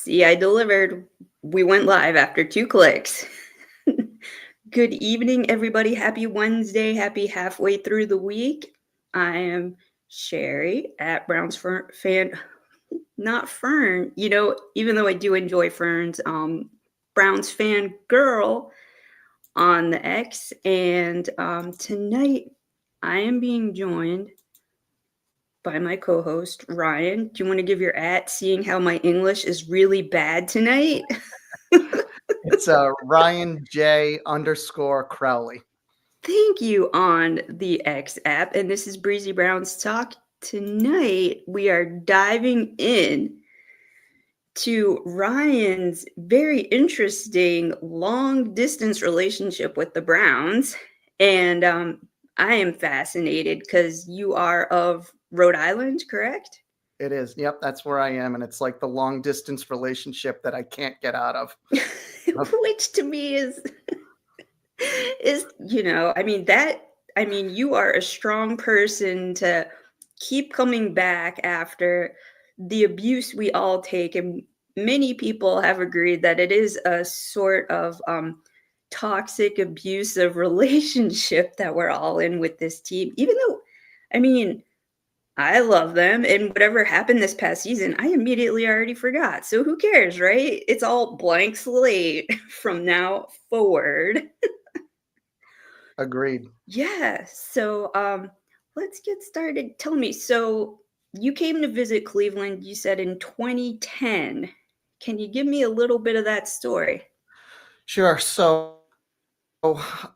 See, I delivered. We went live after 2 clicks. Good evening, everybody. Happy Wednesday. Happy halfway through the week. I am Sherry at Brown's Fan, not Fern. Even though I do enjoy Ferns, Brown's fan girl on the X. And tonight I am being joined by my co-host Ryan. Do you want to give your seeing how my English is really bad tonight? It's Ryan J _ Crowley. Thank you on the X app. And this is Breezy Brown's Talk. Tonight we are diving in to Ryan's very interesting long distance relationship with the Browns. And I am fascinated because you are of Rhode Island, correct? It is. Yep, that's where I am. And it's like the long distance relationship that I can't get out of. Which to me is you are a strong person to keep coming back after the abuse we all take. And many people have agreed that it is a sort of toxic, abusive relationship that we're all in with this team. Even though, I love them, and whatever happened this past season, I immediately already forgot. So who cares, right? It's all blank slate from now forward. Agreed. Yeah. So let's get started. Tell me, so you came to visit Cleveland, you said in 2010. Can you give me a little bit of that story? Sure. So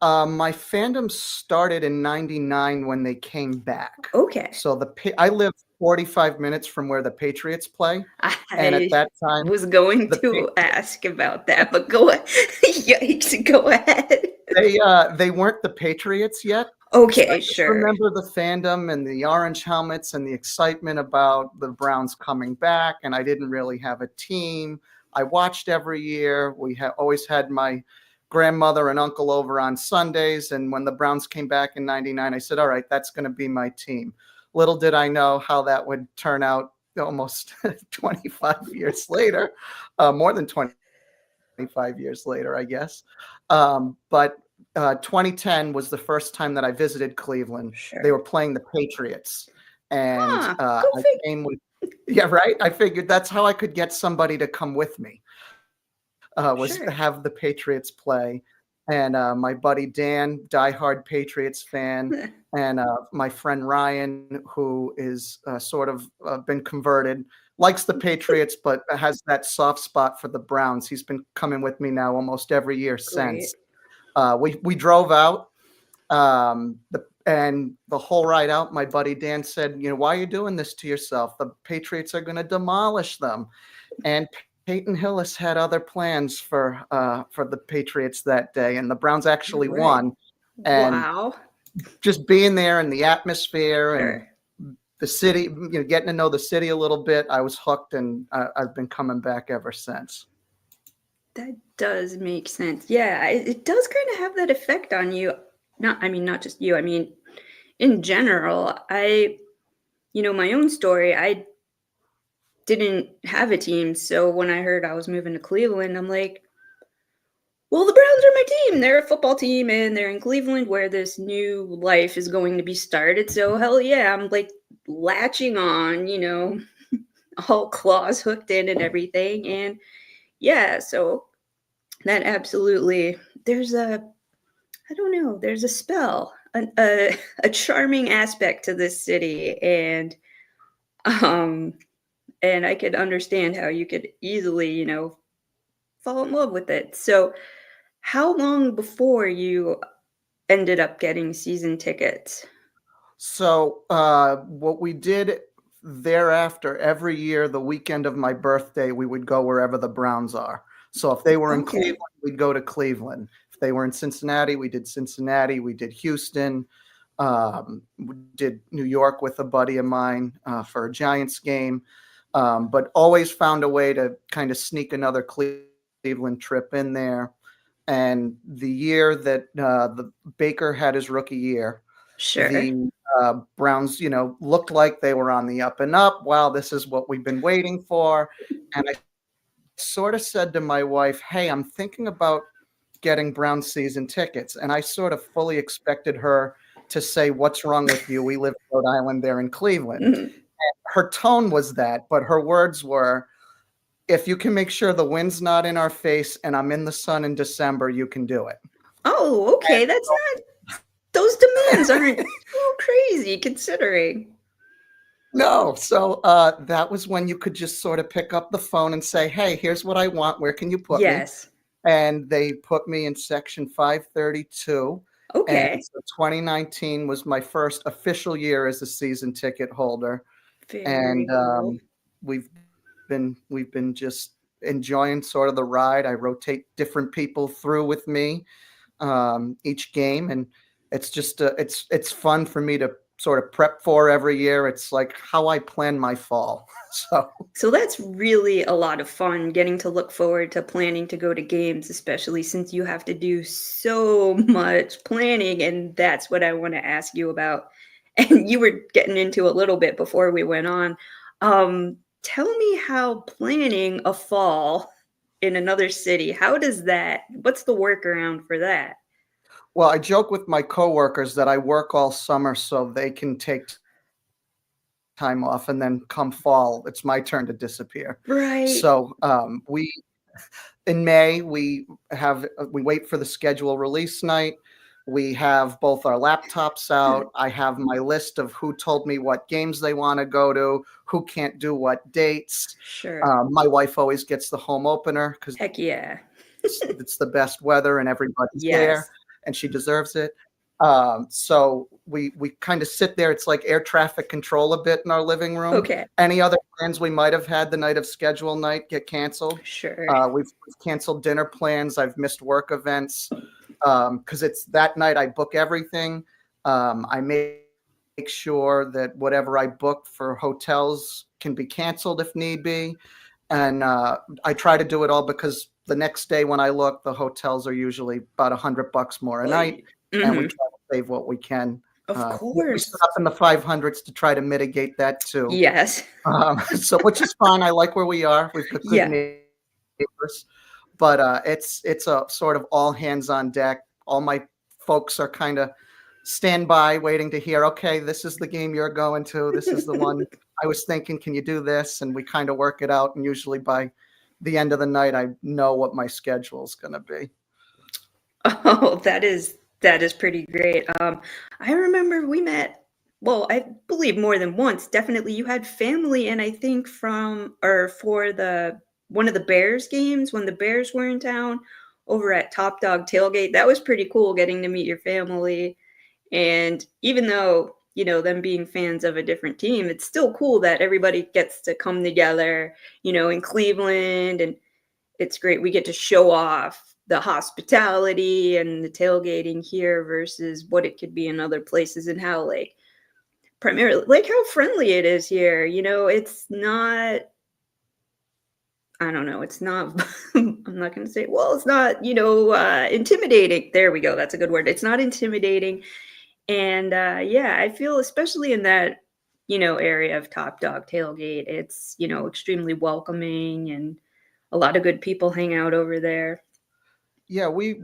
my fandom started in '99 when they came back. Okay. So I live 45 minutes from where the Patriots play. And at that time, was going to ask about that, but go ahead. Yikes, go ahead. They weren't the Patriots yet. Okay, So sure. I remember the fandom and the orange helmets and the excitement about the Browns coming back, and I didn't really have a team. I watched every year. We always had my grandmother and uncle over on Sundays, and when the Browns came back in '99, I said, all right, that's going to be my team. Little did I know how that would turn out almost 25 years later, more than 25 years later, I guess. But 2010 was the first time that I visited Cleveland. Sure. They were playing the Patriots. And I came with, right? I figured that's how I could get somebody to come with me, was to have the Patriots play. And my buddy Dan, diehard Patriots fan, and my friend Ryan, who is sort of been converted, likes the Patriots, but has that soft spot for the Browns. He's been coming with me now almost every year since. We drove out, and the whole ride out, my buddy Dan said, why are you doing this to yourself? The Patriots are going to demolish them. And Peyton Hillis had other plans for the Patriots that day, and the Browns actually won. And just being there and the atmosphere and the city, getting to know the city a little bit, I was hooked, and I've been coming back ever since. That does make sense. Yeah, it does kind of have that effect on you. Not just you. In general, my own story, I didn't have a team. So when I heard I was moving to Cleveland, I'm like, well, the Browns are my team. They're a football team, and they're in Cleveland where this new life is going to be started. So hell yeah, I'm like latching on, all claws hooked in and everything. And yeah, so that absolutely, there's a spell, a charming aspect to this city. And I could understand how you could easily, fall in love with it. So how long before you ended up getting season tickets? So what we did thereafter, every year, the weekend of my birthday, we would go wherever the Browns are. So if they were in Cleveland, we'd go to Cleveland. If they were in Cincinnati, we did Cincinnati. We did Houston. We did New York with a buddy of mine for a Giants game. But always found a way to kind of sneak another Cleveland trip in there. And the year that the Baker had his rookie year, the Browns, looked like they were on the up and up. Wow, this is what we've been waiting for. And I sort of said to my wife, "Hey, I'm thinking about getting Brown season tickets." And I sort of fully expected her to say, "What's wrong with you? We live in Rhode Island, they're in Cleveland." Mhm. And her tone was that, but her words were, "If you can make sure the wind's not in our face and I'm in the sun in December, you can do it." Oh, And okay, that's not those demands aren't too crazy considering. no, so, that was when you could just sort of pick up the phone and say, "Hey, here's what I want, where can you put me?" Yes. And they put me in section 532, and Okay. so 2019 was my first official year as a season ticket holder, and, Very cool. we've we've been just enjoying sort of the ride. I rotate different people through with me, each game, and it's just, it's fun for me to sort of prep for every year. It's like how I plan my fall. So So that's really a lot of fun getting to look forward to planning to go to games, especially since you have to do so much planning. And that's what I want to ask you about. And you were getting into a little bit before we went on. Tell me how planning a fall in another city, what's the workaround for that? well, I joke with my coworkers that I work all summer so they can take time off, and then come fall, it's my turn to disappear. Right. So, we in May, we wait for the schedule release night. We have both our laptops out. I have my list of who told me what games they wanna go to, who can't do what dates. Sure. My wife always gets the home opener because Heck yeah. it's the best weather and everybody's there, Yes. and she deserves it. So we kind of sit there. It's like air traffic control a bit in our living room. Okay. Any other plans we might have had the night of schedule night get canceled. Sure. We've canceled dinner plans. I've missed work events because it's that night I book everything. I make sure that whatever I book for hotels can be canceled if need be. And I try to do it all because the next day when I look, the hotels are usually about $100 more a night, and we Mhm. try to save what we can. Of We course. start up in the 500s to try to mitigate that too. Yes. So which is fine. I like where we are. We've got good Yeah. neighbors, but it's a sort of all hands on deck. All my folks are kind of standby, waiting to hear. Okay, this is the game you're going to. This is the one I was thinking. Can you do this? And we kind of work it out. And usually by the end of the night, I know what my schedule is going to be. Oh, that is pretty great. I remember we met, well, I believe more than once. Definitely, you had family, and I think from or for the one of the Bears games when the Bears were in town over at Top Dog Tailgate. That was pretty cool getting to meet your family. And even though, them being fans of a different team, it's still cool that everybody gets to come together, in Cleveland. And it's great. We get to show off the hospitality and the tailgating here versus what it could be in other places, and how like primarily like how friendly it is here. It's not, I don't know, it's not I'm not going to say, well, it's not, intimidating. There we go. That's a good word. It's not intimidating. And yeah, I feel especially in that, area of Top Dog Tailgate, it's, extremely welcoming, and a lot of good people hang out over there. Yeah, we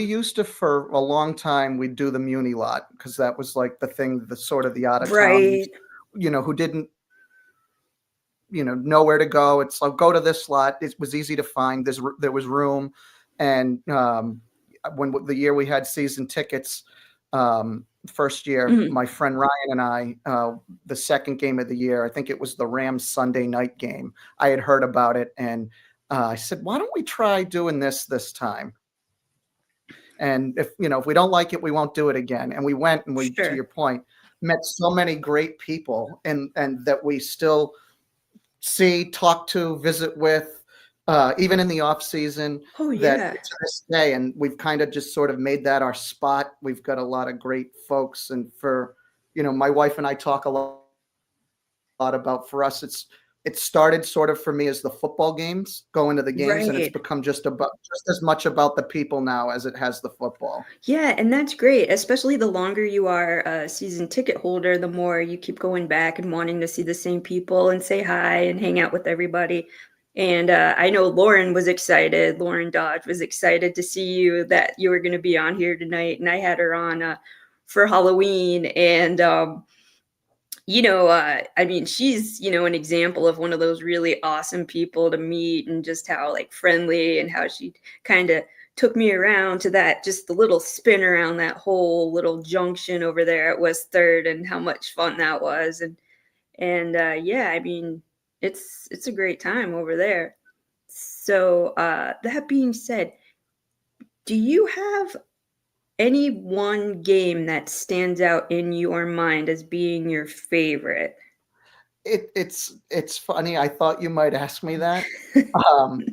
used to for a long time. We'd do the Muni lot because that was like the thing, the sort of the out of towners, Right. who didn't know where to go. It's like go to this slot. It was easy to find. There was room, and when the year we had season tickets, first year, Mhm. my friend Ryan and I, the second game of the year, I think it was the Rams Sunday night game. I had heard about it, and I said, "Why don't we try doing this time? And if we don't like it, we won't do it again." And we went, and we, to Sure. your point, met so many great people, and that we still see, talk to, visit with, even in the off season, Oh, that yeah. to this day, and we've kind of just sort of made that our spot. We've got a lot of great folks, and for my wife and I talk a lot about, for us, it started sort of for me as the football games, going to the games, and it's Right. become just as much about the people now as it has the football. Yeah, and that's great, especially the longer you are a season ticket holder, the more you keep going back and wanting to see the same people and say hi and hang out with everybody. And I know Lauren was excited. Lauren Dodge was excited to see you, that you were going to be on here tonight. And I had her on for Halloween. And, I mean, she's, an example of one of those really awesome people to meet, and just how like friendly, and how she kind of took me around to that, just the little spin around that whole little junction over there at West Third, and how much fun that was. And yeah, I mean, it's a great time over there. So that being said, do you have any one game that stands out in your mind as being your favorite? It's funny. I thought you might ask me that. Um,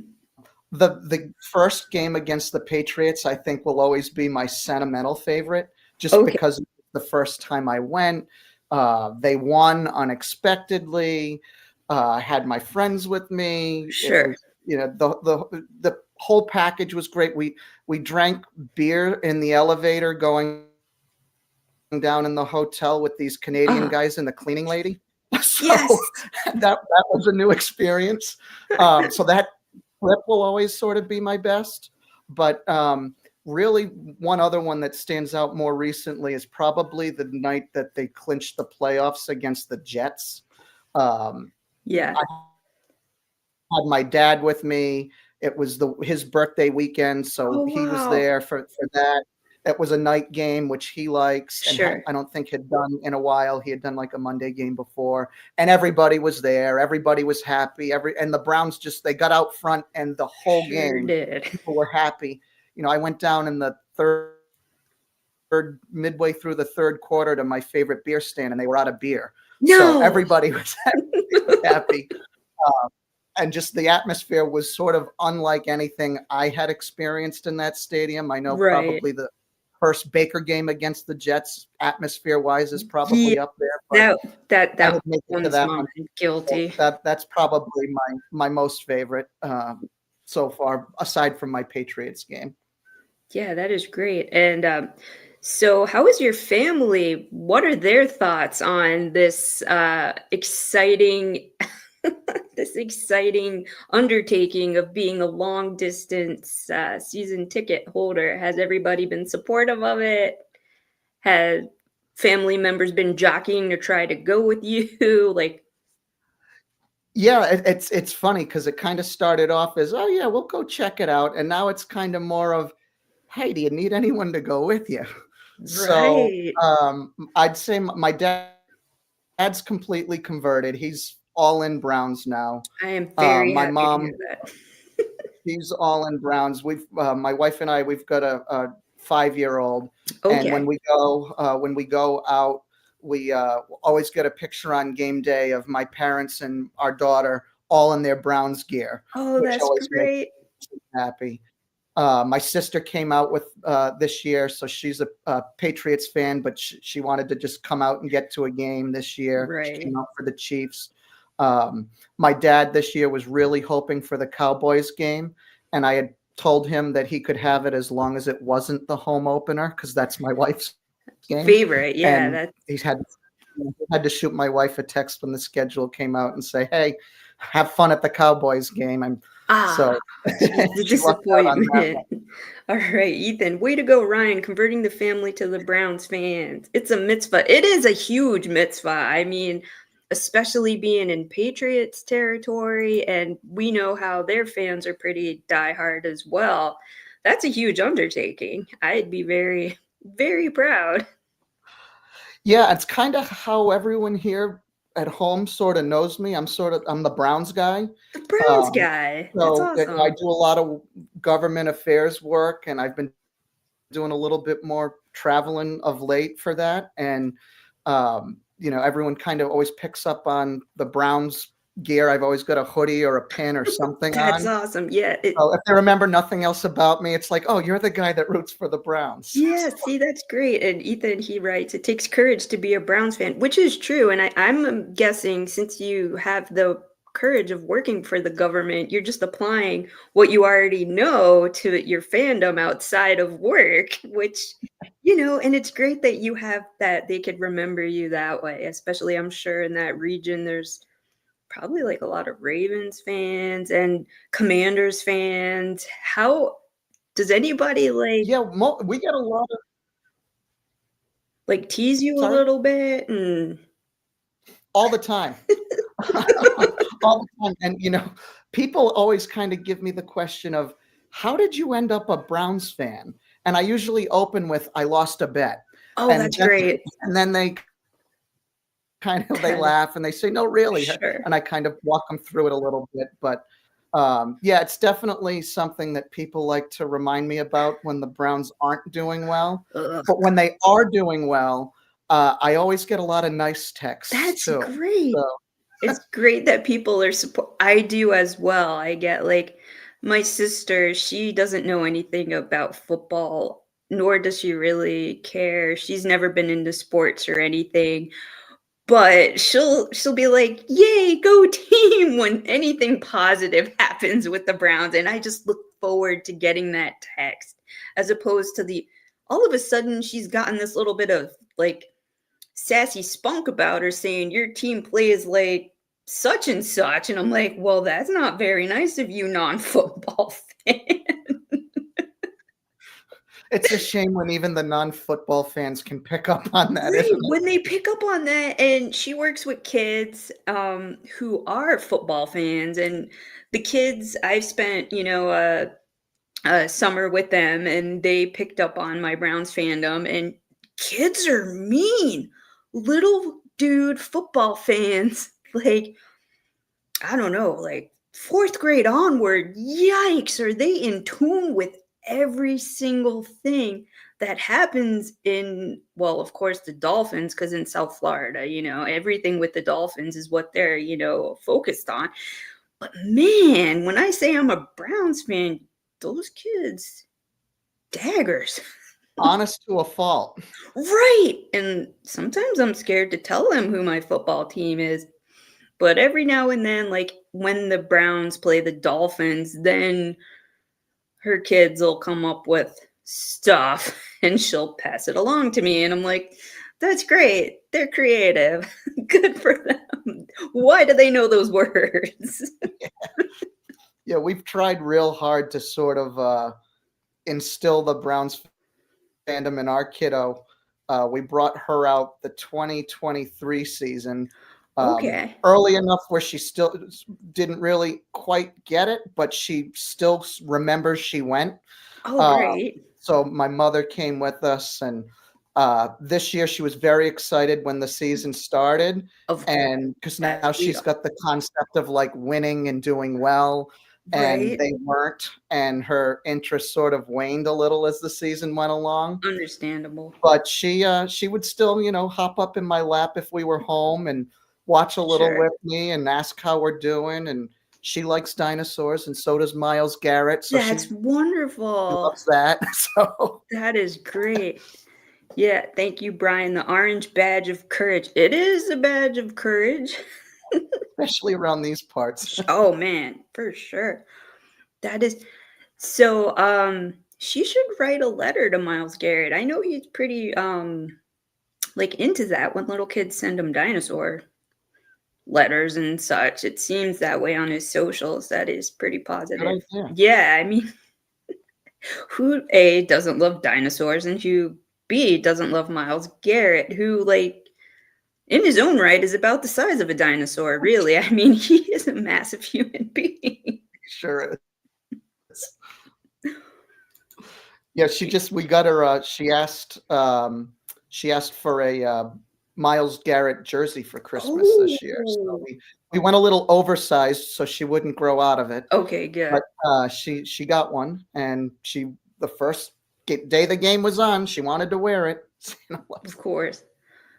the first game against the Patriots, I think, will always be my sentimental favorite, just Okay, because the first time I went, they won unexpectedly. I had my friends with me. It sure. was, the whole package was great. We drank beer in the elevator going down in the hotel with these Canadian Ah, guys and the cleaning lady. So yes. that was a new experience. So that trip will always sort of be my best. But really, one other one that stands out more recently is probably the night that they clinched the playoffs against the Jets. Um, Yeah. I had my dad with me. It was his birthday weekend, so Oh, he was wow. there for that. It was a night game, which he likes, and Sure. I don't think had done in a while. He had done like a Monday game before, and everybody was there. Everybody was happy. And the Browns they got out front, and the whole Sure game, did. people were happy. I went down in the midway through the third quarter to my favorite beer stand, and they were out of beer. So No. everybody was happy. And just the atmosphere was sort of unlike anything I had experienced in that stadium. I know Right. probably the first Baker game against the Jets, atmosphere-wise, is Yeah, probably up there, but that I that didn't make it to one's that mine. one. So Guilty. that's probably my most favorite so far, aside from my Patriots game. Yeah, that is great. And so, how is your family? What are their thoughts on this exciting, this exciting undertaking of being a long distance season ticket holder? Has everybody been supportive of it? Has family members been jockeying to try to go with you? Like, Yeah, it's funny because it kind of started off as, oh yeah, we'll go check it out, and now it's kind of more of, hey, do you need anyone to go with you? So right. I'd say my dad's completely converted. He's all in Browns now. I am very My happy to hear mom, that. she's all in Browns. My wife and I, we've got a 5-year-old, and Okay. when we go out, we always get a picture on game day of my parents and our daughter all in their Browns gear, Oh, which that's always makes great. me happy. My sister came out with this year, so she's a Patriots fan, but she wanted to just come out and get to a game this year. She Right. came out for the Chiefs. My dad this year was really hoping for the Cowboys game, and I had told him that he could have it as long as it wasn't the home opener, because that's my wife's game. Favorite, yeah, And that's he had to shoot my wife a text when the schedule came out and say, "Hey, have fun at the Cowboys game." And ah, so just the she lucked out on that disappointment. one. Alright, Ethan, way to go, Ryan, converting the family to the Browns fans. It's a mitzvah. It is a huge mitzvah. I mean, especially being in Patriots territory, and we know how their fans are pretty diehard as well. That's a huge undertaking. I'd be very, very proud. Yeah, it's kinda how everyone here at home sorta knows me. I'm the Browns guy. The Browns Um, guy. That's so, I awesome. do a lot of government affairs work, and I've been doing a little bit more traveling of late for that, and, everyone kind of always picks up on the Browns gear. I've always got a hoodie or a pin or something That's on. awesome. Yeah, So, if they remember nothing else about me, it's like, "Oh, you're the guy that roots for the Browns." yeah, see, that's great. And Ethan, he writes, it takes courage to be a Browns fan, which is true. And I'm guessing, since you have the courage of working for the government, you're just applying what you already know to your fandom outside of work, which, and it's great that you have that they could remember you that way, especially I'm sure in that region, there's probably like a lot of Ravens fans and Commanders fans. How does anybody Yeah, we get a lot of like tease you a sorry? little bit and All the time. All the time, and, people always kinda give me the question of, "How did you end up a Browns fan?" And I usually open with, "I lost a bet." oh, And that's then great. and then they Kinda laugh and they say, "No, really," sure. and I kind of walk them through it a little bit, but, yeah, it's definitely something that people like to remind me about when the Browns aren't doing well, Ugh, but when they are doing well, I always get a lot of nice texts that's too, great. so It's great that people are support I do as well. I get, like my sister, she doesn't know anything about football, nor does she really care. She's never been into sports or anything, but she'll be like, "Yay, go team," when anything positive happens with the Browns, and I just look forward to getting that text as opposed to the all of a sudden she's gotten this little bit of, like, sassy spunk about her saying your team plays like such and such. And I'm like, well, that's not very nice of you, non-football fan. it's a shame when even the non-football fans can pick up on that, Right. isn't it? When they pick up on that, and she works with kids who are football fans, and the kids I've spent, summer with them, and they picked up on my Browns fandom, and kids are mean. Little dude football fans, like I don't know, like 4th grade onward, yikes, are they in tune with every single thing that happens in, well, of course, the Dolphins, because in South Florida, everything with the Dolphins is what they're, focused on. But man, when I say I'm a Browns fan, those kids, daggers. Honest to a fault. Right. And sometimes I'm scared to tell them who my football team is. But every now and then, like when the Browns play the Dolphins, then her kids will come up with stuff and she'll pass it along to me. And I'm like, that's great. They're creative. Good for them. Why do they know those words? Yeah, we've tried real hard to sort of, instill the Browns fandom in our kiddo. We brought her out the 2023 season Okay. early enough where she still didn't really quite get it, but she still remembers she went. Oh, Uh, great. so my mother came with us, and this year she was very excited when the season started, Of course, and because as now we she's are. got the concept of like winning and doing well, and Right. they weren't, and her interest sort of waned a little as the season went along. Understandable. But she would still, hop up in my lap if we were home and watch a little Sure. with me and ask how we're doing. And she likes dinosaurs, and so does Miles Garrett. So she That's wonderful. loves that. So That is great. Yeah, thank you, Brian. The orange badge of courage. It is a badge of courage. especially around these parts. Oh man, for sure. That is so she should write a letter to Miles Garrett. I know he's pretty like into that when little kids send him dinosaur letters and such. It seems that way on his socials. That is pretty Good positive. idea. Yeah, I mean, who A doesn't love dinosaurs and who B doesn't love Miles Garrett, who like in his own right is about the size of a dinosaur, really. I mean, he is a massive human being. Sure is. Yeah, we got her. She asked for a Miles Garrett jersey for Christmas this year. So Oh, we went a little oversized so she wouldn't grow out of it. okay, good. But she got one, and the first day the game was on, she wanted to wear it. Of course.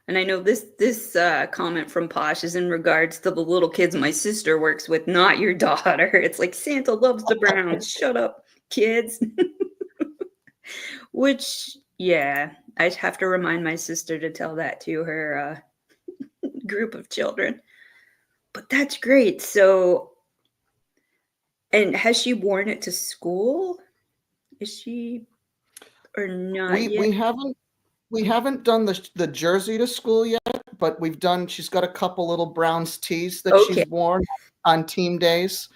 And I know this comment from Posh is in regards to the little kids my sister works with, not your daughter. It's like Santa loves the Browns. Shut up, kids. Which, yeah, I'd have to remind my sister to tell that to her group of children. But that's great. So, and has she worn it to school? Is she or not we yet? we haven't we haven't done the jersey to school yet, but she's got a couple little Browns tees that Okay. she's worn on team days.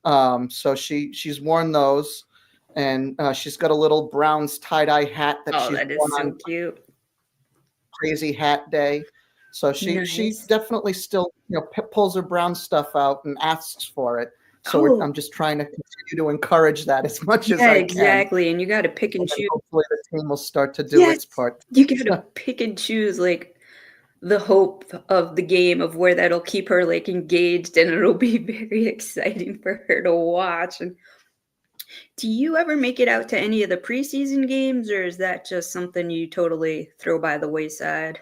So she's worn those, and she's got a little Browns tie-dye hat that she's that worn is so on cute. Crazy Hat Day. So she Nice. definitely still, pulls her brown stuff out and asks for it. So Oh, I'm just trying to continue to encourage that as much as yeah, I can. exactly. And you got to pick and And then choose. hopefully the team will start to do Yes, its part. you got to pick and choose like the hope of the game of where that'll keep her like engaged, and it'll be very exciting for her to watch. And do you ever make it out to any of the preseason games, or is that just something you totally throw by the wayside?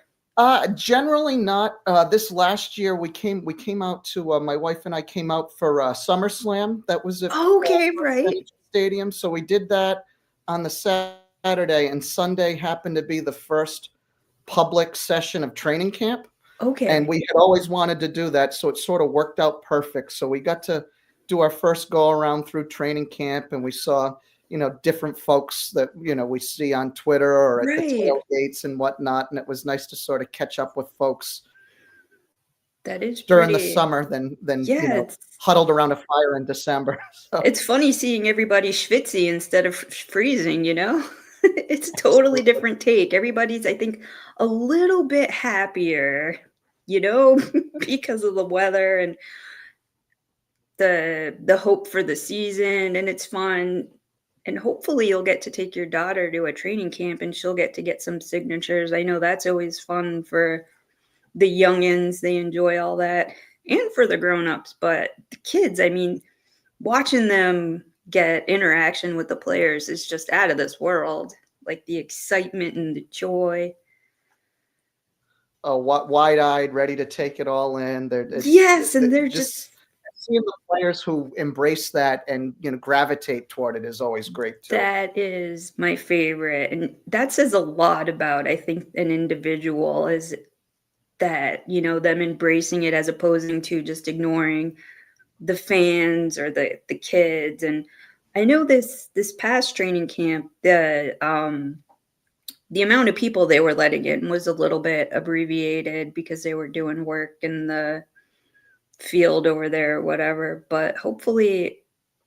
Generally not. This last year we came out to my wife and I came out for SummerSlam. That was at Okay, First right. Energy Stadium. So we did that on the Saturday, and Sunday happened to be the first public session of training camp. And Okay. we had always wanted to do that, so it sort of worked out perfect. So we got to do our first go around through training camp, and we saw, different folks that, we see on Twitter or at the Right. tailgates and whatnot. And it was nice to sort of catch up with folks That is during the pretty. summer than Yeah, huddled around a fire in December. So it's funny seeing everybody schwitzy instead of freezing, you know? It's a totally absolutely. different take. Everybody's, I think, a little bit happier, you know, because of the weather and the hope for the season, and it's fun. And hopefully you'll get to take your daughter to a training camp and she'll get some signatures. I know that's always fun for the youngins. They enjoy all that. And for the grown-ups, but the kids, I mean, watching them get interaction with the players is just out of this world. Like the excitement and the joy. Wide-eyed, ready to take it all in. Yes, and they're Just just seeing the players who embrace that and gravitate toward it is always great too. that is my favorite. And that says a lot about, I think, an individual is that, them embracing it as opposing to just ignoring the fans or the kids. And I know this past training camp, the amount of people they were letting in was a little bit abbreviated because they were doing work in the field over there or whatever. But hopefully,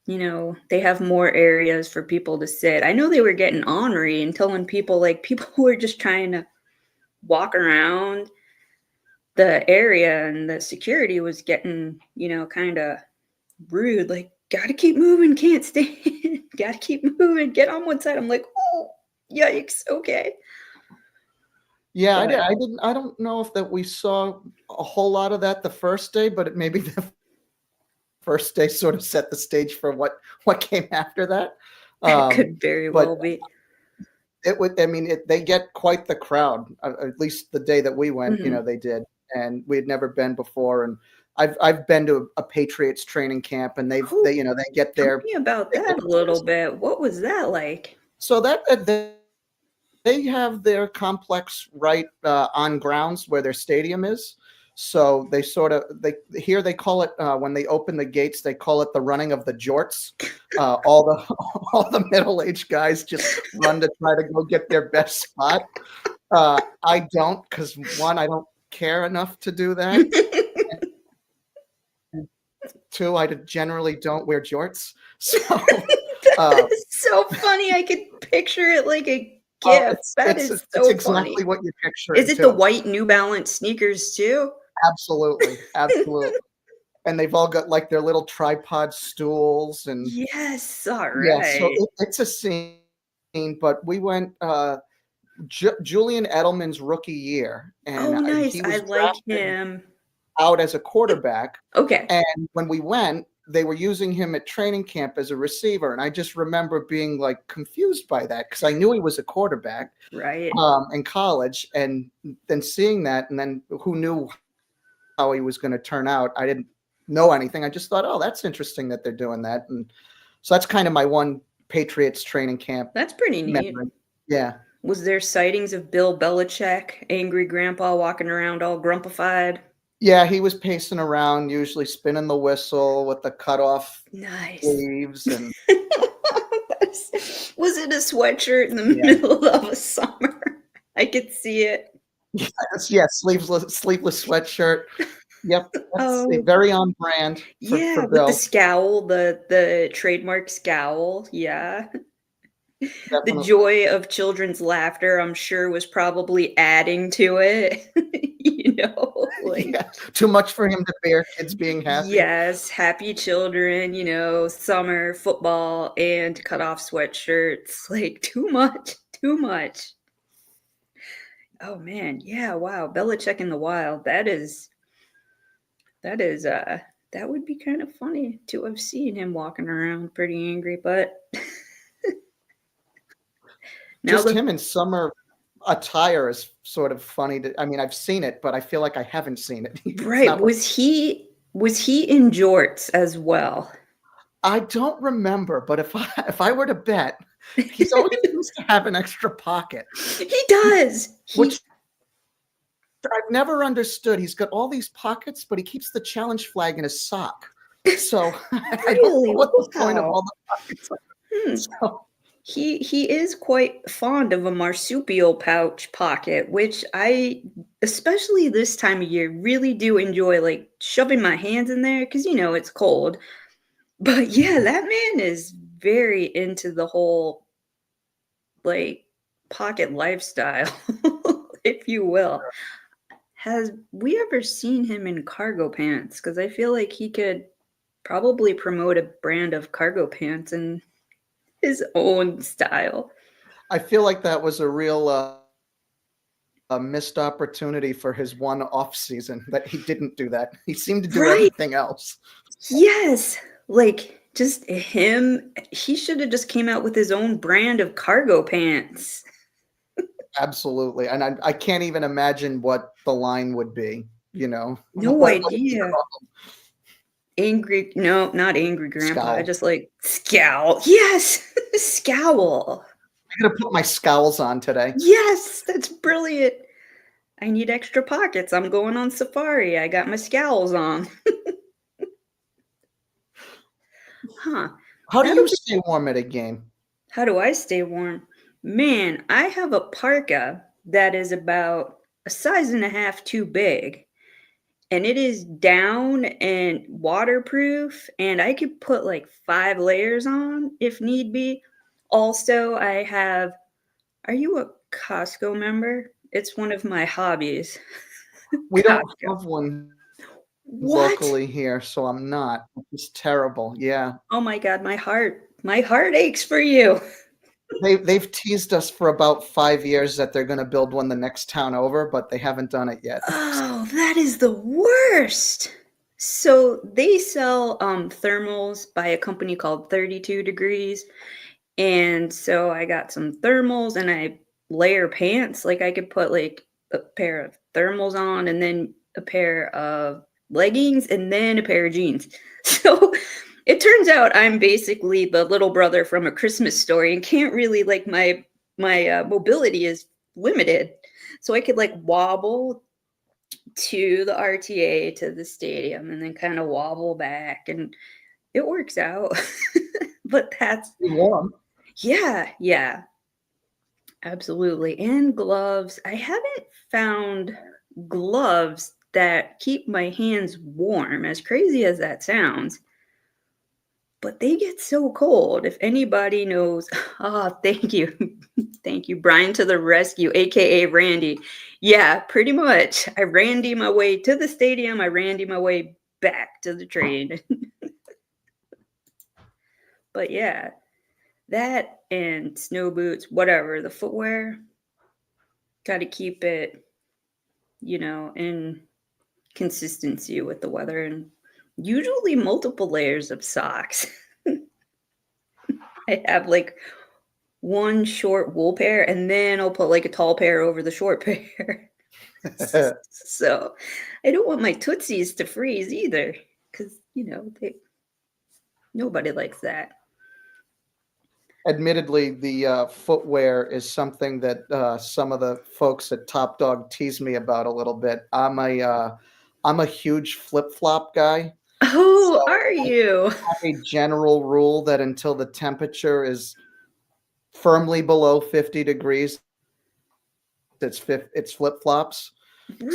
they have more areas for people to sit. I know they were getting ornery and telling people, like, people who were just trying to walk around the area, and the security was getting, kind of rude, like, gotta keep moving, can't stay, gotta keep moving, get on one side. I'm like, oh, yikes, okay. Yeah, But I don't know if that we saw a whole lot of that the first day, but maybe the first day sort of set the stage for what came after that. that could very But well be. I mean, they get quite the crowd. At least the day that we went, Mhm. they did, and we had never been before. And I've been to a Patriots training camp, and Oh, they get tell there. me about They get that a little players. bit. What was that like? So they have their complex right on grounds where their stadium is. So they call it when they open the gates, they call it the running of the jorts. All the all the middle-aged guys just run to try to go get their best spot. I don't, because one, I don't care enough to do that. And two, I generally don't wear jorts. So That uh, is so funny. I could picture it like a GIF. That is it's so funny. exactly what you're Is picturing it the too. white New Balance sneakers too? Absolutely, absolutely. And they've all got like their little tripod stools and Yes, yeah, so alright. it's a scene. But we went Julian Edelman's rookie year, and Oh, nice. he I was like drafted him. out as a quarterback. Okay. And when we went, they were using him at training camp as a receiver, and I just remember being like confused by that because I knew he was a quarterback Right. in college, and then seeing that, and then who knew how he was going to turn out. I didn't know anything. I just thought, oh, that's interesting that they're doing that. And so that's kind of my one Patriots training camp That's pretty neat. memory. Yeah. Was there sightings of Bill Belichick, angry grandpa walking around all grumpified? Yeah, he was pacing around, usually spinning the whistle with the cut off Nice. sleeves. And Was it a sweatshirt in the yeah, middle of a summer? I could see it. Yes, yes, sleeveless sweatshirt. Yep, that's a Oh, very on brand for yeah, with the Bill. scowl, the trademark scowl, yeah. The Definitely. joy of children's laughter, I'm sure, was probably adding to it, like Yeah, too much for him to bear, kids being happy. yes, happy children, summer, football, and cut off sweatshirts, like, too much, too much. Oh, man, yeah, wow, Belichick in the Wild, that is, that would be kind of funny to have seen him walking around pretty angry, but now Just the him in summer attire is sort of funny to I mean, I've seen it, but I feel like I haven't seen it. It's right, not what was he in jorts as well? I don't remember, but if I were to bet, he's always seems to have an extra pocket, He does. which I've never understood. He's got all these pockets, but he keeps the challenge flag in his sock. So I don't know Really? what the point of Wow. all the pockets are. Hmm. So He is quite fond of a marsupial pouch pocket, which I, especially this time of year, really do enjoy, like, shoving my hands in there because it's cold. But, yeah, that man is very into the whole, like, pocket lifestyle, if you will. Has we ever seen him in cargo pants? Because I feel like he could probably promote a brand of cargo pants in his own style. I feel like that was a real a missed opportunity for his one off season that he didn't do that. He seemed to do Right. everything else. Yes. Like, just him he shoulda just came out with his own brand of cargo pants. Absolutely. And I can't even imagine what the line would be, you know, No what would be idea. called? Angry no, not angry grandpa, I Scowl. just like scowl. Yes! Scowl. I'm gonna put my scowls on today. Yes, that's brilliant. I need extra pockets. I'm going on safari. I got my scowls on. Huh. How do That'll you be stay warm at a game? how do I stay warm? Man, I have a parka that is about a size and a half too big. And it is down and waterproof, and I could put like 5 layers on if need be. Also, I have are you a Costco member? It's one of my hobbies. We don't Costco. have one What? locally here, so I'm not. It's terrible. Yeah. Oh my god, my heart aches for you. They've teased us for about 5 years that they're gonna build one the next town over, but they haven't done it yet. Oh, that is the worst. So they sell thermals by a company called 32 Degrees. And so I got some thermals and I layer pants. Like I could put like a pair of thermals on and then a pair of leggings and then a pair of jeans. So it turns out I'm basically the little brother from A Christmas Story and can't really like my mobility is limited. So I could like wobble to the RTA to the stadium and then kind of wobble back and it works out. But that's Be warm. yeah, yeah, absolutely. And gloves. I haven't found gloves that keep my hands warm, as crazy as that sounds, but they get so cold. If anybody knows, oh, thank you. Thank you, Brian to the rescue, aka Randy. Yeah, pretty much. I Randy my way to the stadium, I Randy my way back to the train. But yeah, that and snow boots, whatever, the footwear, got to keep it, in consistency with the weather and usually multiple layers of socks. I have like one short wool pair and then I'll put like a tall pair over the short pair. So I don't want my tootsies to freeze either because, nobody likes that. Admittedly, the footwear is something that some of the folks at Top Dog tease me about a little bit. I'm a huge flip flop guy, Oh, so are I you? have a general rule that until the temperature is firmly below 50 degrees, it's flip-flops.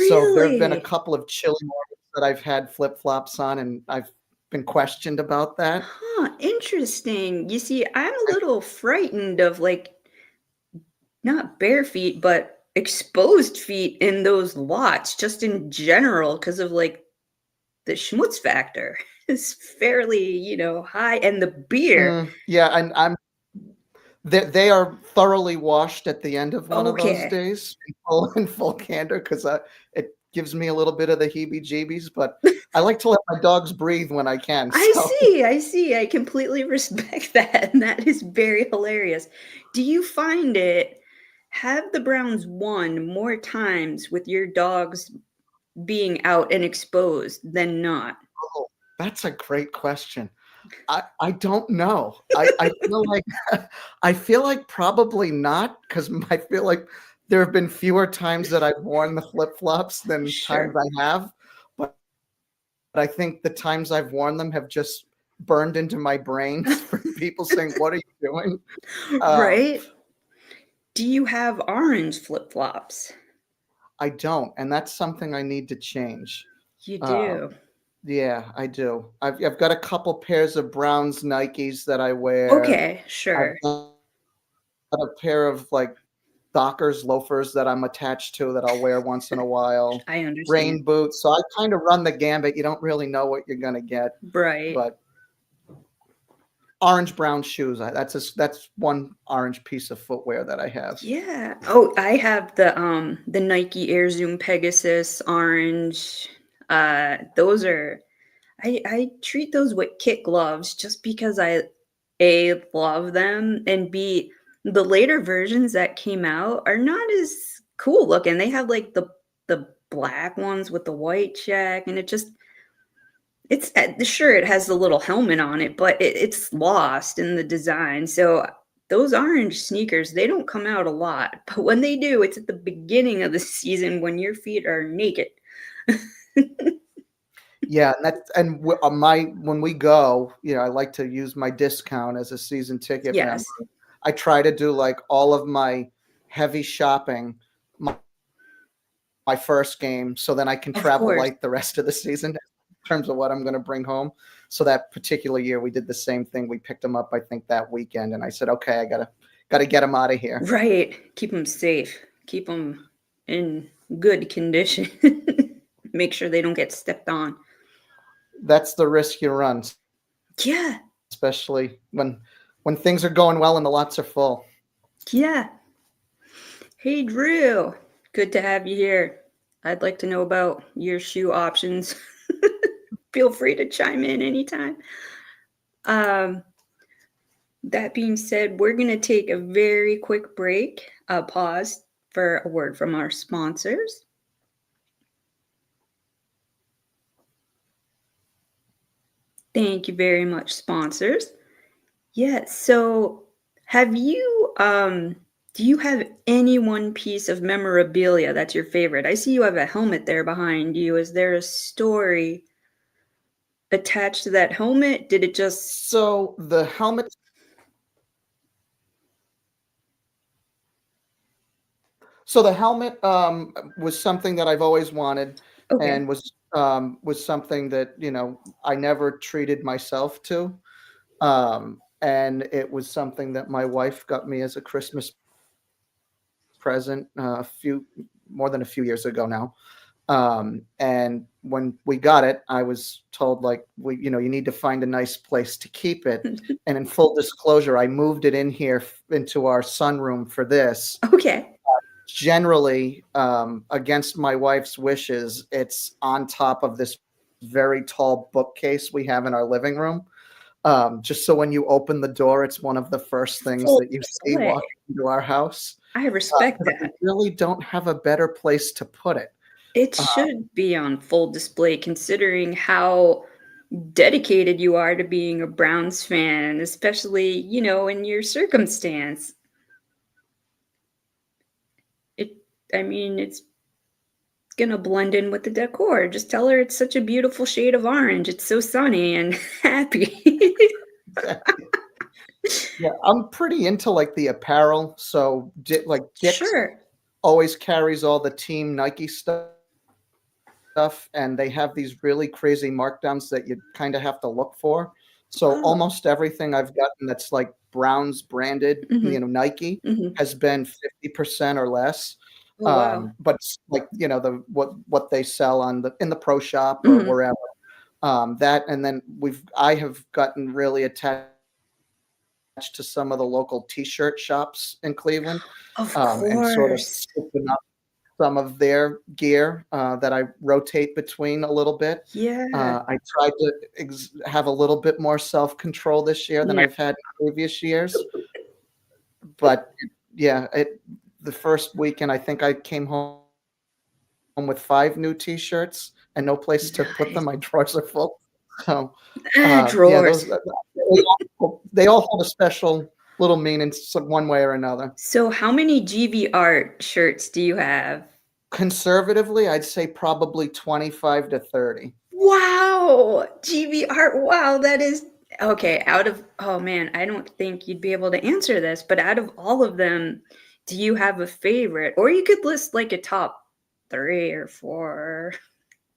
So there have been a Really? couple of chilly mornings that I've had flip-flops on, and I've been questioned about that. Huh, interesting. You see, I'm a I little frightened of like not bare feet, but exposed feet in those lots just in general because of like the schmutz factor is fairly, high and the beer. yeah, and they are thoroughly washed at the end of one of those Okay. days in full candor, 'cause, it gives me a little bit of the heebie-jeebies, but I like to let my dogs breathe when I can, I so see, I see. I completely respect that, and that is very hilarious. Do you find it have the Browns won more times with your dogs being out and exposed than not? Oh, that's a great question. I don't know. I feel like I feel like probably not, 'cause I feel like there have been fewer times that I've worn the flip-flops than times Sure. I have, but I think the times I've worn them have just burned into my brains from people saying, "What are you doing?" Um, Right? Do you have orange flip-flops? I don't, and that's something I need to change. You do. Um, yeah, I do. I've got a couple pairs of Browns Nikes that I wear. Okay, I've sure. got a pair of, like, Dockers loafers that I'm attached to that I'll wear once in a while, I understand. rain boots, so I kinda run the gambit. You don't really know what you're gonna get, Right. but orange brown shoes, that's one orange piece of footwear that I have. Yeah. Oh, I have the Nike Air Zoom Pegasus orange. Those are I treat those with kit gloves just because I A love them and B the later versions that came out are not as cool looking. They have like the black ones with the white check and it just it's sure it has the little helmet on it, but it's lost in the design. So those orange sneakers, they don't come out a lot, but when they do, it's at the beginning of the season when your feet are naked. Yeah, and that's and my when we go, I like to use my discount as a season ticket member. Yes, I try to do, like, all of my heavy shopping my first game, so then I can of travel course. light the rest of the season in terms of what I'm gonna bring home. So that particular year, we did the same thing. We picked them up, I think, that weekend, and I said, "Okay, I gotta get them out of here." Right. Keep them safe. Keep them in good condition. Make sure they don't get stepped on. That's the risk you run, Yeah. especially when things are going well and the lots are full. Yeah. Hey, Drew. Good to have you here. I'd like to know about your shoe options. Feel free to chime in anytime. Um, that being said, we're going to take a very quick break, a pause for a word from our sponsors. Thank you very much, sponsors. Yeah, so have you do you have any one piece of memorabilia that's your favorite? I see you have a helmet there behind you. Is there a story attached to that helmet? Did it just So the helmet So the helmet, was something that I've always wanted okay. and was something that, I never treated myself to. And it was something that my wife got me as a Christmas present, a few more than a few years ago now. And when we got it, I was told, like, you need to find a nice place to keep it. And in full disclosure, I moved it in here into our sunroom for this. Okay. Generally, against my wife's wishes, it's on top of this very tall bookcase we have in our living room. Just so when you open the door, it's one of the first things Full that you see display. walking into our house. I respect 'Cause I that. really don't have a better place to put it. It Uh, should be on full display considering how dedicated you are to being a Browns fan, especially, in your circumstance. It I mean, it's gonna blend in with the decor. Just tell her it's such a beautiful shade of orange. It's so sunny and happy. exactly. Yeah, I'm pretty into, like, the apparel, so like Dick's Sure. always carries all the team Nike stuff, and they have these really crazy markdowns that you kind of have to look for. So Oh. almost everything I've gotten that's like Browns branded, Nike, has been 50% or less. Oh, wow. But like, the what they sell in the pro shop or Mhm. wherever. That, and then I have gotten really attached to some of the local t-shirt shops in Cleveland, Of and sort of course. scooping up some of their gear that I rotate between a little bit. Yeah. I tried to have a little bit more self-control this year than Yeah. I've had in previous years, but yeah, the first weekend I think I came home with 5 new t-shirts and no place to put them. Nice. My drawers are full. So, yeah, Drawers. those they all hold a special little meaning one way or another. So how many GV art shirts do you have? Conservatively, I'd say probably 25 to 30. Wow! GV art. Wow, that is okay. Out of oh man, I don't think you'd be able to answer this, but out of all of them, do you have a favorite? Or you could list like a top 3 or 4.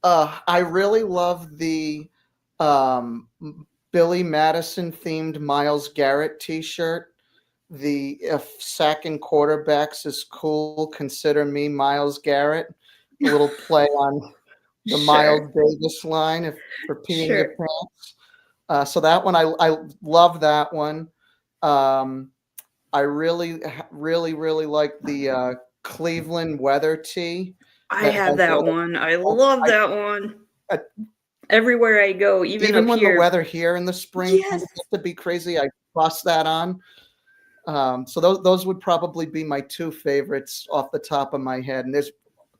I really love the Billy Madison themed Myles Garrett t-shirt. The "If sacking quarterbacks is cool, consider me Myles Garrett." A little play on the Sure. Miles Davis line for peeing your Sure. pants. So that one, I love that one. Um, I really like the Cleveland weather tee I that have has that all one. I the love that one. I, Everywhere I go, even even up when the here. weather here in the spring kind Yes. of gets to be crazy, I toss that on. So those would probably be my 2 favorites off the top of my head, and there's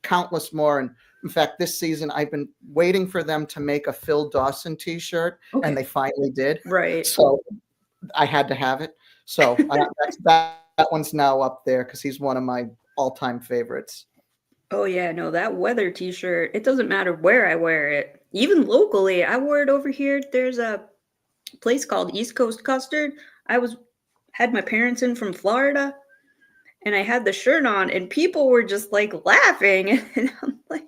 countless more. And in fact, this season I've been waiting for them to make a Phil Dawson T-shirt, and Okay. they finally did. Right. So I had to have it. So that one's now up there because he's one of my all-time favorites. Oh yeah, no, that weather t-shirt, it doesn't matter where I wear it. Even locally, I wore it over here. There's a place called East Coast Custard. I was had my parents in from Florida and I had the shirt on and people were just like laughing and I'm like,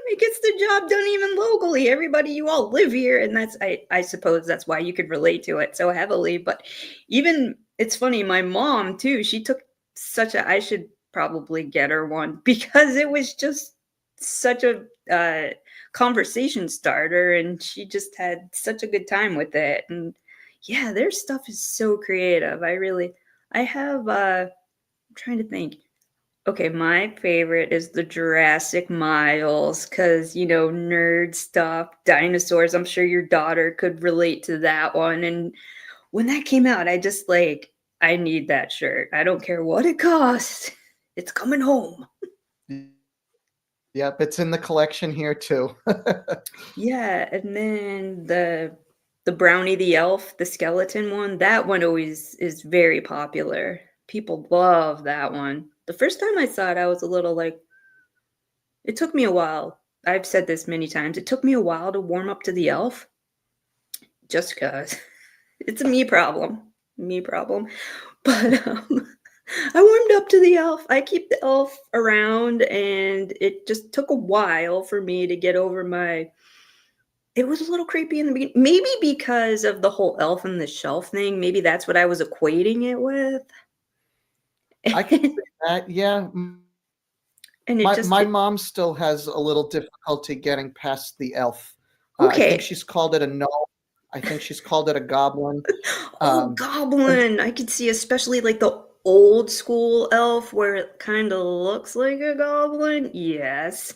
it gets the job done even locally. Everybody, you all live here and that's I suppose that's why you could relate to it so heavily, but even it's funny, my mom too, she took such a I should probably get her one because it was just such a conversation starter and she just had such a good time with it and yeah, their stuff is so creative. I have I'm trying to think. Okay, my favorite is the Jurassic Miles because, nerd stuff, dinosaurs. I'm sure your daughter could relate to that one. And when that came out, I just I need that shirt. I don't care what it costs. It's coming home. Yep, it's in the collection here too. Yeah, and then the Brownie the Elf, the skeleton one, that one always is very popular. People love that one. The first time I saw it, I was a little it took me a while. I've said this many times. It took me a while to warm up to the elf just because it's a me problem. Me problem. But I warmed up to the elf. I keep the elf around, and it just took a while for me to get over my. It was a little creepy in the beginning. Maybe because of the whole elf on the shelf thing. Maybe that's what I was equating it with. I can see that. Yeah, And it just, my mom still has a little difficulty getting past the elf. I think okay. she's called it a gnome. I think she's called it a goblin. Oh, And goblin! I could see especially, the old school elf where it kinda looks like a goblin. Yes.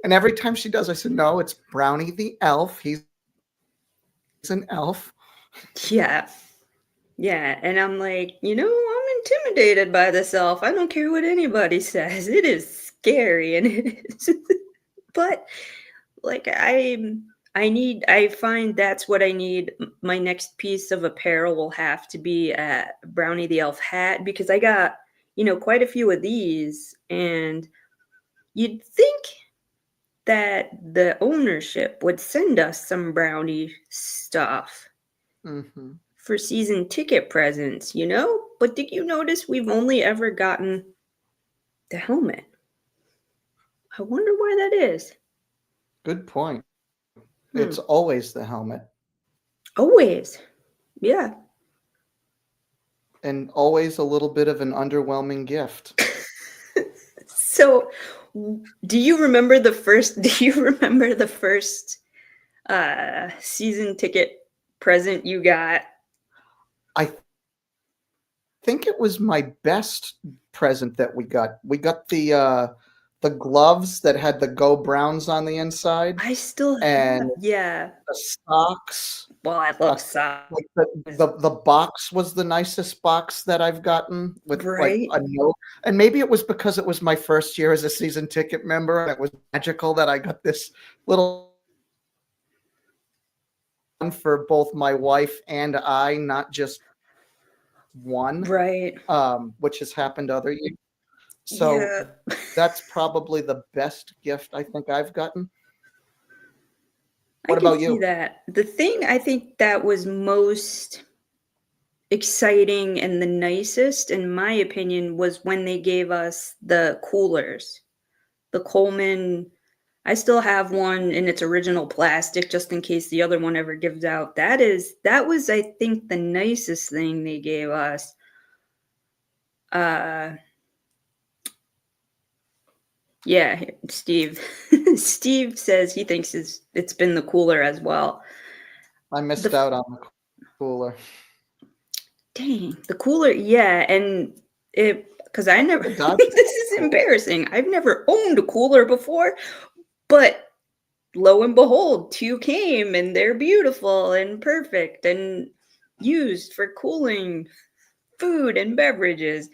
and every time she does, I said, "No, it's Brownie the elf. He's an elf." Yeah. Yeah, and I'm like, I'm intimidated by this elf. I don't care what anybody says. It is scary, and it is. But, like, I find that's what I need. My next piece of apparel will have to be a Brownie the Elf hat because I got, quite a few of these, and you'd think that the ownership would send us some brownie stuff Mhm. for season ticket presents, But did you notice we've only ever gotten The helmet. I wonder why that is. Good point. It's always the helmet. Always. Yeah. And always a little bit of an underwhelming gift. So, do you remember the first season ticket present you got? I think it was my best present that we got. We got the gloves that had the Go Browns on the inside. I still and have, yeah. the socks. Well, I love socks. Like the box was the nicest box that I've gotten with like Right? a note. And maybe it was because it was my first year as a season ticket member and it was magical that I got this little one for both my wife and I, not just one, Right. which has happened other years. So Yeah. that's probably the best gift I think I've gotten. I What can about see you? that. The thing I think that was most exciting and the nicest, in my opinion, was when they gave us the coolers. The Coleman, I still have one in its original plastic just in case the other one ever gives out. That was, I think, the nicest thing they gave us. Yeah, Steve. Steve says he thinks it's been the cooler as well. I missed out on the cooler. Dang, the cooler, yeah, and because I never, this is embarrassing. I've never owned a cooler before, but lo and behold, 2 came and they're beautiful and perfect and used for cooling food and beverages.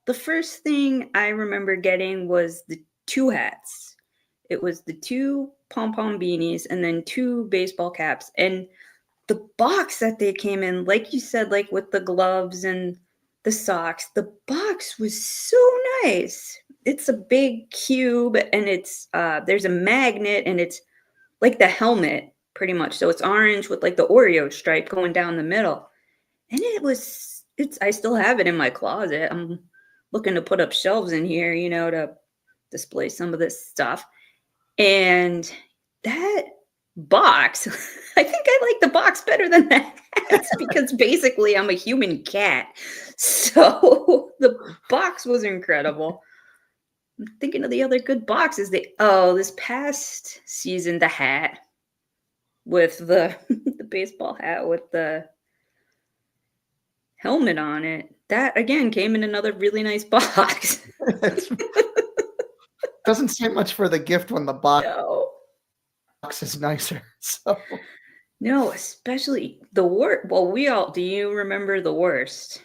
The first thing I remember getting was the 2 hats. It was the 2 pom-pom beanies and then 2 baseball caps, and the box that they came in, like you said, like with the gloves and the socks, the box was so nice. It's a big cube and it's there's a magnet and it's like the helmet pretty much. So it's orange with like the Oreo stripe going down the middle. And it's I still have it in my closet. I'm looking to put up shelves in here, to display some of this stuff. And that box, I think I like the box better than the hats because basically I'm a human cat. So the box was incredible. I'm thinking of the other good boxes. This past season, the hat with the the baseball hat with the helmet on it. That again came in another really nice box. Doesn't say much for the gift when the box No. is nicer. So No, especially the worst. Well, do you remember the worst?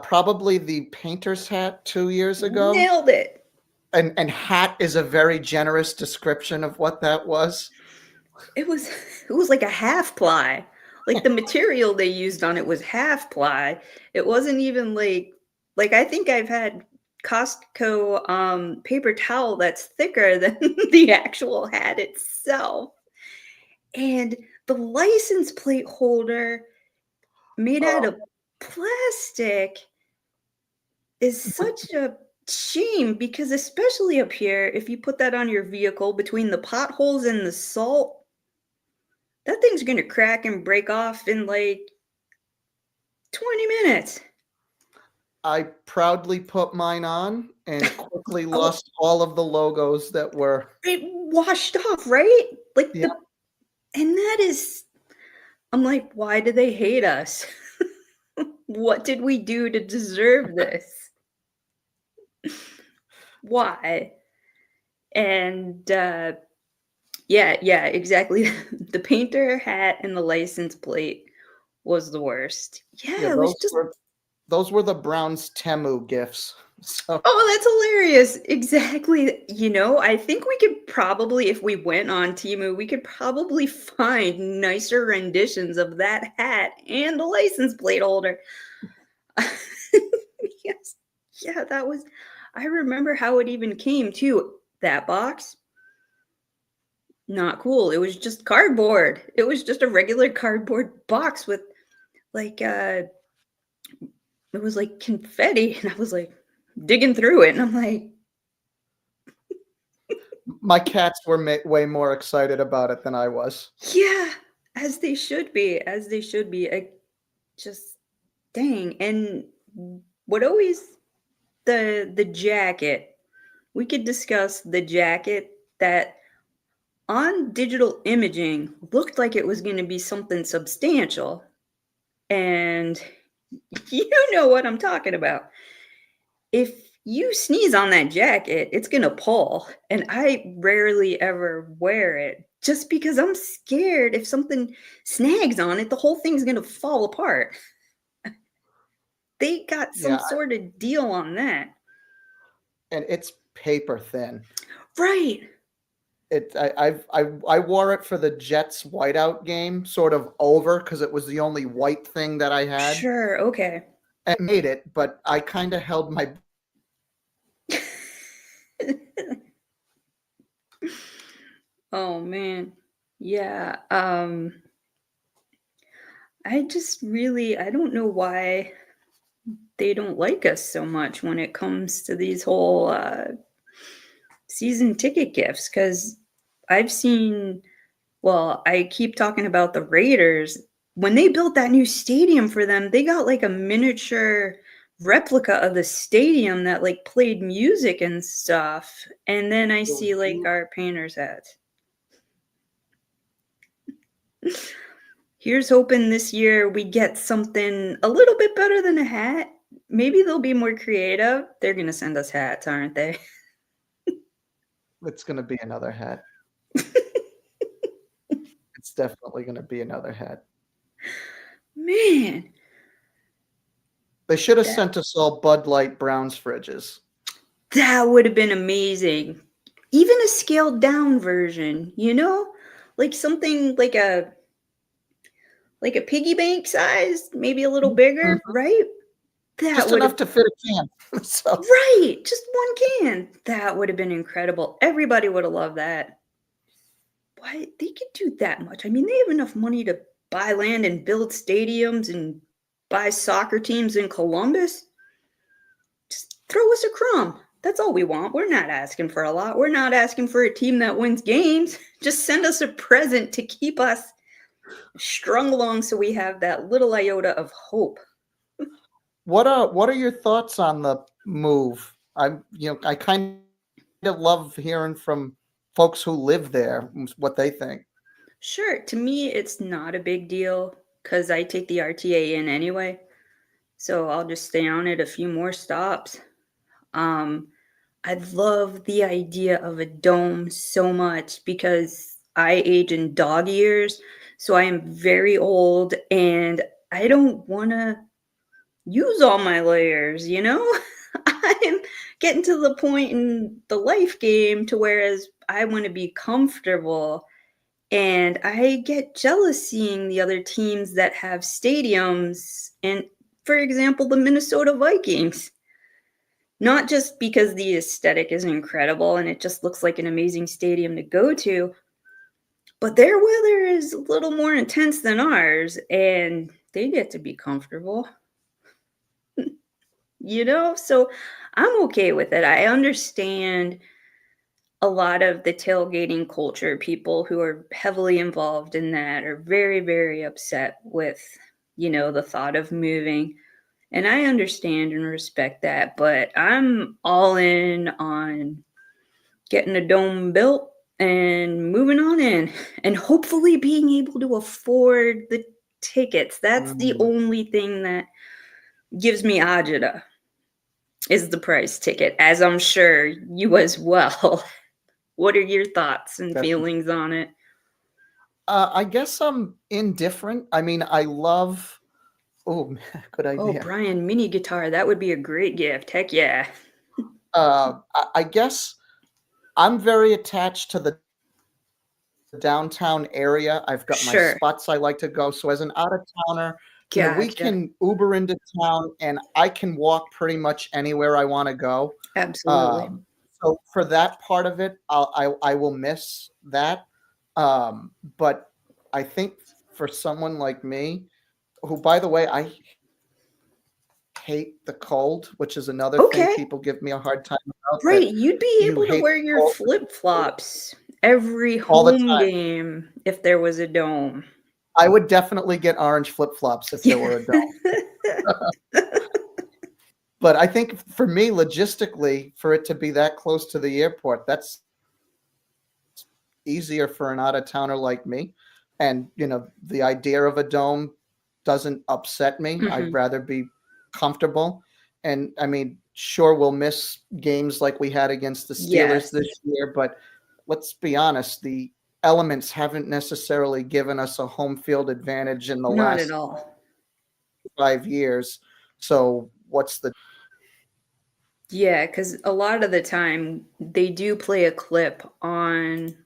probably the painter's hat 2 years ago. Nailed it. And hat is a very generous description of what that was. It was like a half ply. Like the material they used on it was half ply. It wasn't even like I think I've had Costco paper towel that's thicker than the actual hat itself. And the license plate holder made out of plastic is such a shame because especially up here, if you put that on your vehicle between the potholes and the salt, that thing's gonna crack and break off in like 20 minutes. I proudly put mine on and quickly lost all of the logos that were. It washed off, right? Like Yeah. and that is, I'm like, why do they hate us? What did we do to deserve this? Why? And yeah, exactly. The painter hat and the license plate was the worst. Yeah, it was just those were the Browns Temu gifts. So oh, that's hilarious. Exactly. I think we could probably, if we went on Temu, we could probably find nicer renditions of that hat and the license plate holder. Yes. Yeah, I remember how it even came too. That box, not cool. It was just cardboard. It was just a regular cardboard box with like it was like confetti. And I was like, digging through it, and I'm like, My cats were way more excited about it than I was. yeah, as they should be, as they should be. I just dang. And what always the jacket. We could discuss the jacket that on digital imaging looked like it was going to be something substantial. And you know what I'm talking about. If you sneeze on that jacket, it's going to pull. And I rarely ever wear it just because I'm scared if something snags on it, the whole thing's going to fall apart. They got some Yeah, sort of deal on that. and it's paper thin. Right. I wore it for the Jets whiteout game, sort of over because it was the only white thing that I had. Sure. Okay. And it made it, but I kind of held my. Oh man. Yeah. I just really I don't know why they don't like us so much when it comes to these whole season ticket gifts cuz I've seen well, I keep talking about the Raiders. When they built that new stadium for them, they got like a miniature replica of the stadium that like played music and stuff. And then I It was see like beautiful. our painter's hats. Here's hoping this year we get something a little bit better than a hat. Maybe they'll be more creative. They're going to send us hats, aren't they? It's going to be another hat. It's definitely going to be another hat. Man, They should have that sent us all Bud Light Browns fridges. that would have been amazing. Even a scaled down version, you know? Like something like a piggy bank size, maybe a little bigger, Mhm. right? That Just would have enough to fit a can. So right, just one can. That would have been incredible. Everybody would have loved that. Why they could do that much? I mean, they have enough money to buy land and build stadiums and buy soccer teams in Columbus. Just throw us a crumb. That's all we want. We're not asking for a lot. We're not asking for a team that wins games. Just send us a present to keep us strung along so we have that little iota of hope. what are your thoughts on the move? I kind of love hearing from folks who live there what they think. Sure, to me, it's not a big deal because I take the RTA in anyway. So I'll just stay on it a few more stops. Um, I love the idea of a dome so much because I age in dog years. So I am very old and I don't want to use all my layers, you know? I'm getting to the point in the life game to whereas I want to be comfortable and I get jealous seeing the other teams that have stadiums and for example the Minnesota Vikings. Not just because the aesthetic is incredible and it just looks like an amazing stadium to go to, but their weather is a little more intense than ours and they get to be comfortable, you know? So I'm okay with it. I understand a lot of the tailgating culture, people who are heavily involved in that are very, very upset with, the thought of moving. And I understand and respect that, but I'm all in on getting a dome built and moving on in and hopefully being able to afford the tickets. That's the Mm, only thing that gives me agita is the price ticket, as I'm sure you as well. What are your thoughts and definitely. feelings on it? I guess I'm indifferent. I mean, I love. Oh, good Oh, idea. Brian, mini guitar, that would be a great gift. Heck yeah. I guess I'm very attached to the downtown area. I've got my Sure. spots I like to go. So as an out of towner, we Gotcha. can Uber into town and I can walk pretty much anywhere I want to go. Absolutely. Um, so for that part of it, I will miss that. But I think for someone like me, who by the way, I hate the cold, which is another thing Okay. people give me a hard time about, Right, that you'd be you able to hate wear the your cold flip-flops every all the home time. game if there was a dome. I would definitely get orange flip-flops if there were a dome. But I think for me, logistically, for it to be that close to the airport, that's easier for an out-of-towner like me. And, the idea of a dome doesn't upset me. I'd Mhm. rather be comfortable. And I mean, sure, we'll miss games like we had against the Steelers Yes, this year, but let's be honest, the elements haven't necessarily given us a home field advantage in the not at last all. 5 years. So what's the Yeah, because a lot of the time, they do play a clip on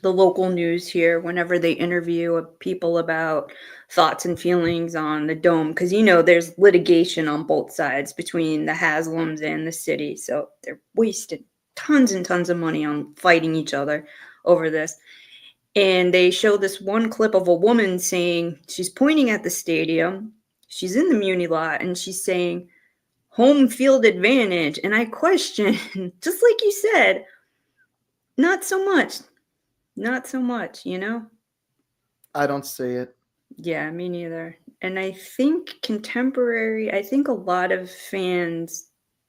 the local news here whenever they interview people about thoughts and feelings on the dome. Because there's litigation on both sides between the Haslams and the city, so they're wasting tons and tons of money on fighting each other over this. And they show this one clip of a woman saying she's pointing at the stadium, she's in the Muni lot, and she's saying home field advantage. And I question, just like you said, not so much, not so much. I don't see it. Yeah, me neither. And I think a lot of fans,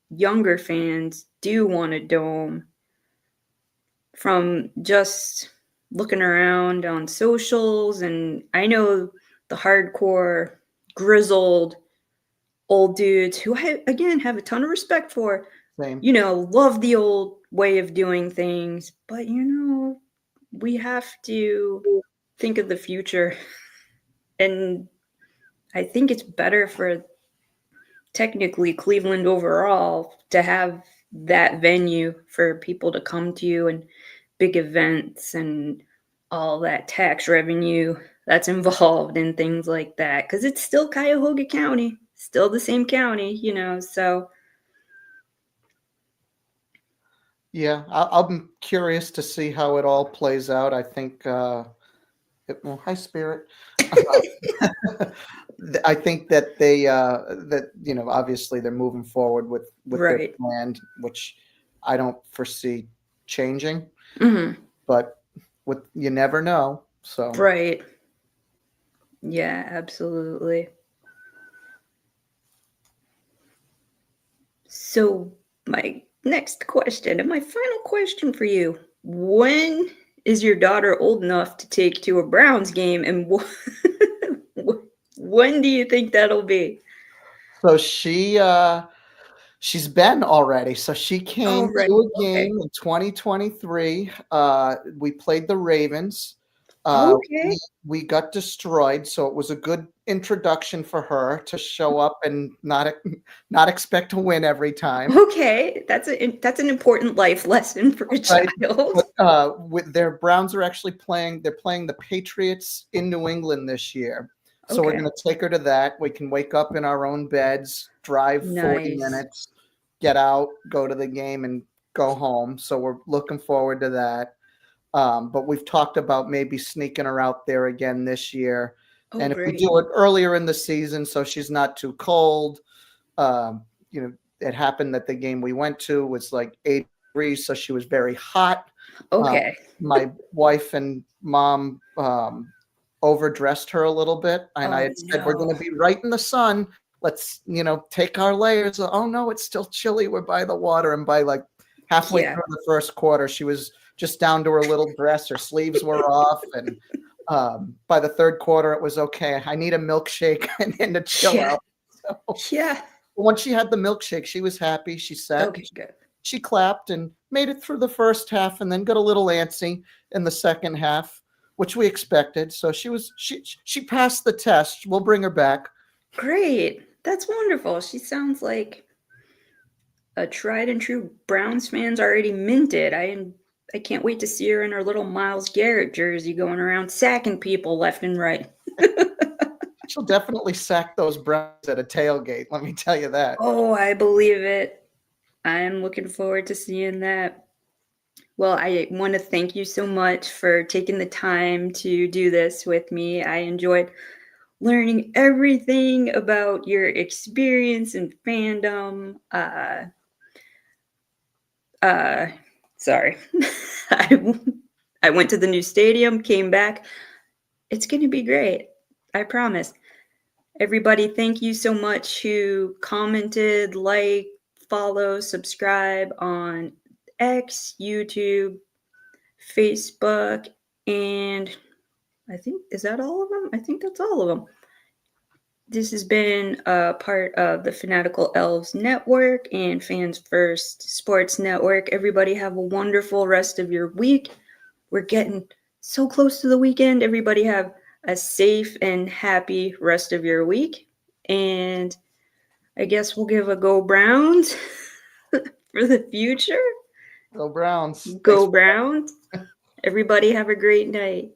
younger fans, do want a dome from just looking around on socials. And I know the hardcore, grizzled old dudes who I, again, have a ton of respect for, Same. love the old way of doing things. But, we have to think of the future. And I think it's better for technically Cleveland overall to have that venue for people to come to and big events and all that tax revenue that's involved in things like that, because it's still Cuyahoga County, still the same county. So Yeah, I'm curious to see how it all plays out. I think, well, hi, Spirit. I think that obviously they're moving forward with their right. plan, which I don't foresee changing, Hmm. but you never know. So Right. Yeah, absolutely. So, my next question and my final question for you: when is your daughter old enough to take to a Browns game, and when do you think that'll be? so she's been already. So she Oh, came right. to a Okay. game in 2023. We played the Ravens. Okay. We got destroyed, so it was a good introduction for her to show up and not expect to win every time, Okay. That's an important life lesson for a right? child. But, with their Browns are actually they're playing the Patriots in New England this year. So we're Okay. gonna take her to that. We can wake up in our own beds, drive 40 Nice. minutes, get out, go to the game, and go home. So we're looking forward to that. But we've talked about maybe sneaking her out there again this year. Oh, And if we great. do it earlier in the season, so she's not too cold, um, it happened that the game we went to was like 8 degrees, so she was very hot. Uh, Okay. my wife and mom overdressed her a little bit, and I Oh, had said, "We're going no. to be right in the sun. Let's, take our layers." Oh no, it's still chilly. We're by the water, and by like halfway Yeah. through the first quarter, she was just down to her little dress. Her sleeves were off, and by the third quarter, it was okay. I need a milkshake and to chill Yeah. out. So Yeah. once she had the milkshake, she was happy. She sat and Okay, good. she clapped and made it through the first half, and then got a little antsy in the second half, which we expected. So she passed the test. We'll bring her back. Great. That's wonderful. She sounds like a tried and true Browns fan's already minted. I can't wait to see her in her little Miles Garrett jersey going around sacking people left and right. She'll definitely sack those Browns at a tailgate. Let me tell you that. Oh, I believe it. I'm looking forward to seeing that. Well, I want to thank you so much for taking the time to do this with me. I enjoyed learning everything about your experience in fandom. Sorry. I, I went to the new stadium, came back. It's going to be great. I promise. Everybody, thank you so much who commented, like, follow, subscribe on X, YouTube, Facebook, and I think, is that all of them? I think that's all of them. This has been a part of the Fanatical Elves Network and Fans First Sports Network. Everybody have a wonderful rest of your week. We're getting so close to the weekend. Everybody have a safe and happy rest of your week. And I guess we'll give a go Browns for the future. Go Browns. Go Browns. Everybody have a great night.